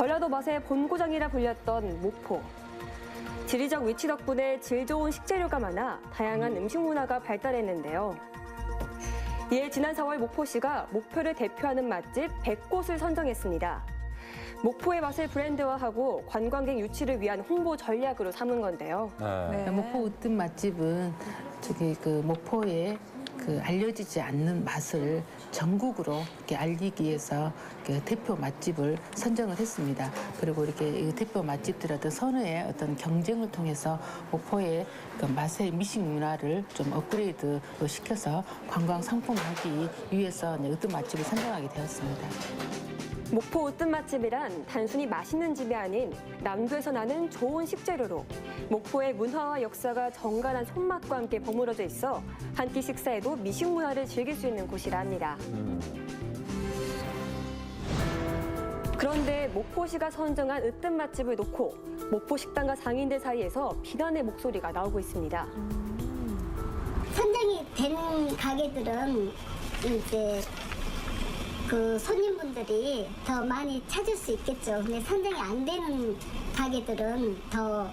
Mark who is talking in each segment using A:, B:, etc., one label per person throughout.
A: 전라도 맛의 본고장이라 불렸던 목포. 지리적 위치 덕분에 질 좋은 식재료가 많아 다양한 음식 문화가 발달했는데요. 이에 지난 4월 목포시가 목표를 대표하는 맛집 100곳을 선정했습니다. 목포의 맛을 브랜드화하고 관광객 유치를 위한 홍보 전략으로 삼은 건데요.
B: 네. 목포 으뜸 맛집은 목포의 알려지지 않는 맛을 전국으로 이렇게 알리기 위해서 대표 맛집을 선정을 했습니다. 그리고 이렇게 대표 맛집들의 어떤 선의의 어떤 경쟁을 통해서 목포의 맛의 미식 문화를 좀 업그레이드 시켜서 관광 상품화하기 위해서 으뜸 맛집을 선정하게 되었습니다.
A: 목포 으뜸 맛집이란 단순히 맛있는 집이 아닌 남도에서 나는 좋은 식재료로 목포의 문화와 역사가 정갈한 손맛과 함께 버무려져 있어 한 끼 식사에도 미식 문화를 즐길 수 있는 곳이라 합니다. 그런데 목포시가 선정한 으뜸 맛집을 놓고 목포 식당가 상인들 사이에서 비난의 목소리가 나오고 있습니다.
C: 선정이 된 가게들은 이제 손님분들이 더 많이 찾을 수 있겠죠. 근데 선정이 안 되는 가게들은 더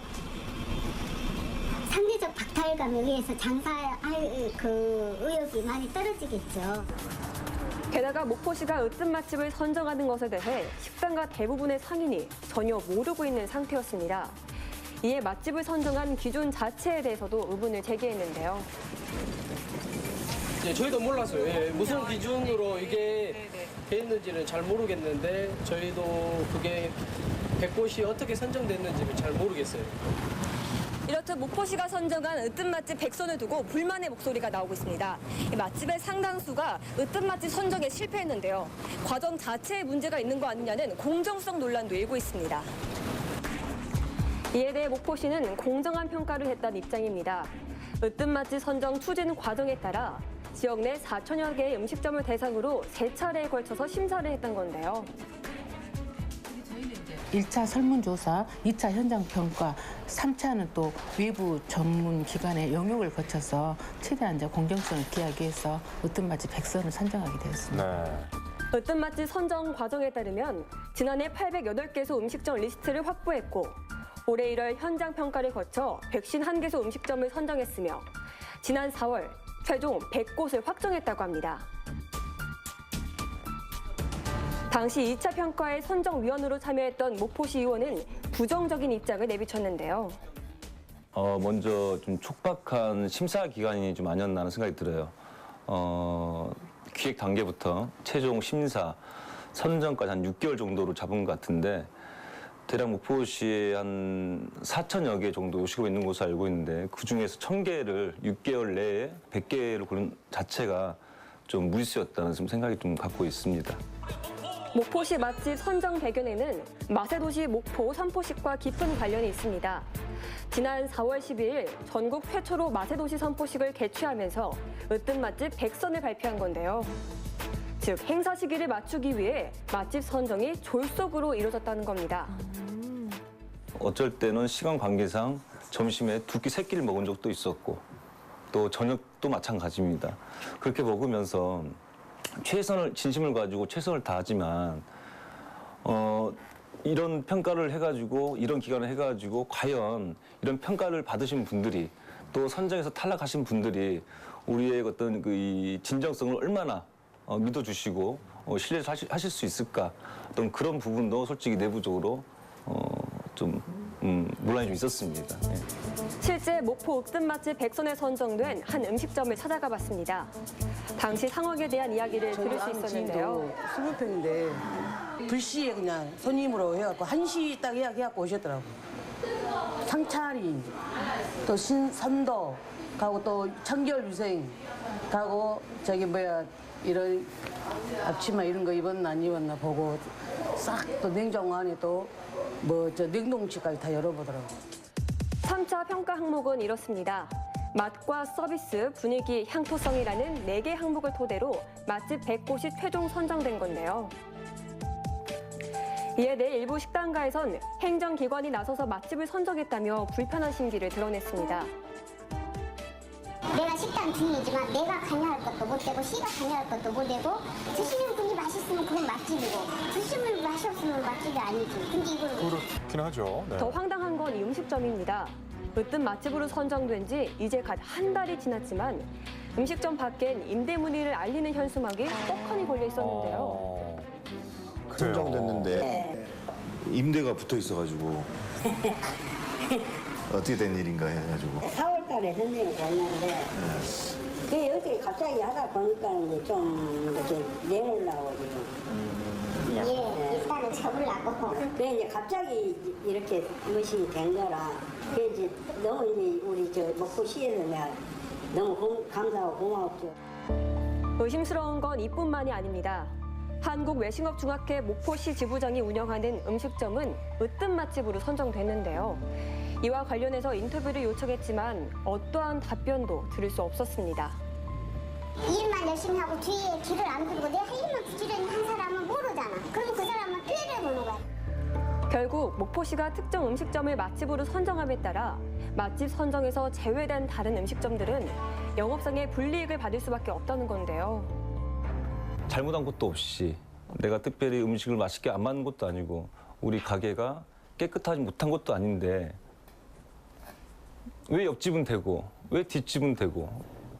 C: 상대적 박탈감에 의해서 장사할 의욕이 많이 떨어지겠죠.
A: 게다가 목포시가 으뜸 맛집을 선정하는 것에 대해 식당가 대부분의 상인이 전혀 모르고 있는 상태였습니다. 이에 맛집을 선정한 기준 자체에 대해서도 의문을 제기했는데요.
D: 예, 저희도 몰랐어요. 예, 무슨 기준으로 이게 돼 있는지는 잘 모르겠는데 저희도 그게 100곳이 어떻게 선정됐는지는 잘 모르겠어요.
A: 이렇듯 목포시가 선정한 으뜸 맛집 100선을 두고 불만의 목소리가 나오고 있습니다. 이 맛집의 상당수가 으뜸 맛집 선정에 실패했는데요. 과정 자체에 문제가 있는 거 아니냐는 공정성 논란도 일고 있습니다. 이에 대해 목포시는 공정한 평가를 했다는 입장입니다. 으뜸 맛집 선정 추진 과정에 따라 지역 내 4천여 개의 음식점을 대상으로 3차례에 걸쳐서 심사를 했던 건데요.
B: 1차 설문조사, 2차 현장평가, 3차는 또 외부 전문 기관의 영역을 거쳐서 최대한 공정성을 기하기 위해서 으뜸 맛집 100선을 선정하게 되었습니다.
E: 네.
A: 으뜸 맛집 선정 과정에 따르면 지난해 808개소 음식점 리스트를 확보했고 올해 1월 현장 평가를 거쳐 151개소 음식점을 선정했으며 지난 4월 최종 100곳을 확정했다고 합니다. 당시 2차 평가의 선정위원으로 참여했던 목포시 의원은 부정적인 입장을 내비쳤는데요.
E: 먼저 좀 촉박한 심사 기간이 좀 아니었나 하는 생각이 들어요. 기획 단계부터 최종 심사, 선정까지 한 6개월 정도로 잡은 것 같은데 대략 목포시에 한 4천여 개 정도 요식업이 있는 곳을 알고 있는데 그중에서 1,000개를 6개월 내에 100개로 고른 자체가 좀 무리수였다는 생각이 좀 갖고 있습니다.
A: 목포시 맛집 선정 배경에는 맛의 도시 목포 선포식과 깊은 관련이 있습니다. 지난 4월 12일 전국 최초로 맛의 도시 선포식을 개최하면서 으뜸 맛집 100선을 발표한 건데요. 즉 행사 시기를 맞추기 위해 맛집 선정이 졸속으로 이루어졌다는 겁니다.
E: 어쩔 때는 시간 관계상 점심에 2끼, 3끼를 먹은 적도 있었고 또 저녁도 마찬가지입니다. 그렇게 먹으면서 진심을 가지고 최선을 다하지만 이런 평가를 해가지고 이런 기간을 해가지고 과연 이런 평가를 받으신 분들이 또 선정에서 탈락하신 분들이 우리의 어떤 이 진정성을 얼마나 믿어주시고 신뢰하실 수 있을까 어떤 그런 부분도 솔직히 내부적으로 좀 논란이 좀 있었습니다. 네.
A: 실제 목포 으뜸 맛집 100선에 선정된 한 음식점을 찾아가 봤습니다. 당시 상황에 대한 이야기를 들을 수 있었는데요.
F: 20평인데 불시에 그냥 손님으로 해갖고 1시 딱 예약해갖고 오셨더라고. 상차림, 또 신선도 가고 또 청결위생 가고 이런 앞치마 이런 거 입었나 안 입었나 보고 싹 또 냉장고 안에 또 냉동실까지 다 열어보더라고.
A: 3차 평가 항목은 이렇습니다. 맛과 서비스, 분위기, 향토성이라는 4개 항목을 토대로 맛집 100곳이 최종 선정된 건데요. 이에 대해 일부 식당가에선 행정기관이 나서서 맛집을 선정했다며 불편한 심기를 드러냈습니다.
C: 내가 식당 주인이지만 내가 관여할 것도 못 되고 시가 관여할 것도 못 되고 드시는 분이 맛있어 마셨으면 그건 맛집이고 드시면 마셨으면 맛집이 아니지. 근데 이걸
G: 그렇긴 하죠. 네.
A: 더 황당한 건 이 음식점입니다. 으뜸 맛집으로 선정된 지 이제 갓 한 달이 지났지만 음식점 밖엔 임대 문의를 알리는 현수막이 떡하니 걸려 있었는데요.
G: 그래요.
H: 선정됐는데 임대가 붙어 있어가지고 어떻게 된 일인가 해가지고
I: 4월 달에 선생님이 됐는데 그게 어떻게 갑자기 하다 보니까 이제 좀 이렇게 내놓으려고 지금
C: 예, 일단은 접으려고.
I: 그래 이제 갑자기 이렇게 무엇이 된 거라 그게 이제 너무 이제 우리 저 목포시에서 내가 너무 감사하고 고마웠죠.
A: 의심스러운 건 이뿐만이 아닙니다. 한국외식업중학회 목포시 지부장이 운영하는 음식점은 으뜸 맛집으로 선정됐는데요. 이와 관련해서 인터뷰를 요청했지만 어떠한 답변도 들을 수 없었습니다.
C: 일만 열심히 하고 뒤에 길을 안 들고 내 할 일만 부지런히 한 사람은 모르잖아. 그러면 그 사람은 피해를 보는 거야.
A: 결국 목포시가 특정 음식점을 맛집으로 선정함에 따라 맛집 선정에서 제외된 다른 음식점들은 영업상의 불이익을 받을 수밖에 없다는 건데요.
E: 잘못한 것도 없이 내가 특별히 음식을 맛있게 안 만든 것도 아니고 우리 가게가 깨끗하지 못한 것도 아닌데 왜 옆집은 되고 왜 뒷집은 되고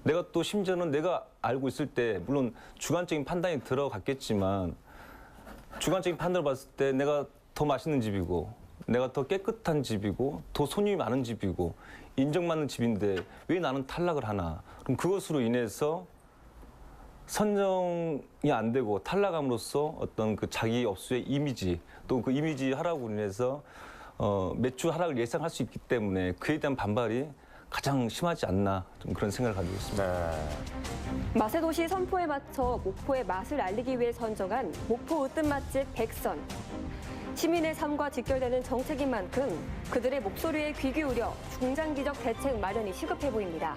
E: 내가 또 심지어는 내가 알고 있을 때 물론 주관적인 판단이 들어갔겠지만 주관적인 판단을 봤을 때 내가 더 맛있는 집이고 내가 더 깨끗한 집이고 더 손님이 많은 집이고 인정받는 집인데 왜 나는 탈락을 하나. 그럼 그것으로 인해서 선정이 안 되고 탈락함으로써 어떤 그 자기 업소의 이미지 또 그 이미지 하락으로 인해서 매출 하락을 예상할 수 있기 때문에 그에 대한 반발이 가장 심하지 않나 좀 그런 생각을 가지고 있습니다.
G: 네.
A: 맛의 도시 선포에 맞춰 목포의 맛을 알리기 위해 선정한 목포 으뜸 맛집 100선. 시민의 삶과 직결되는 정책인 만큼 그들의 목소리에 귀 기울여 중장기적 대책 마련이 시급해 보입니다.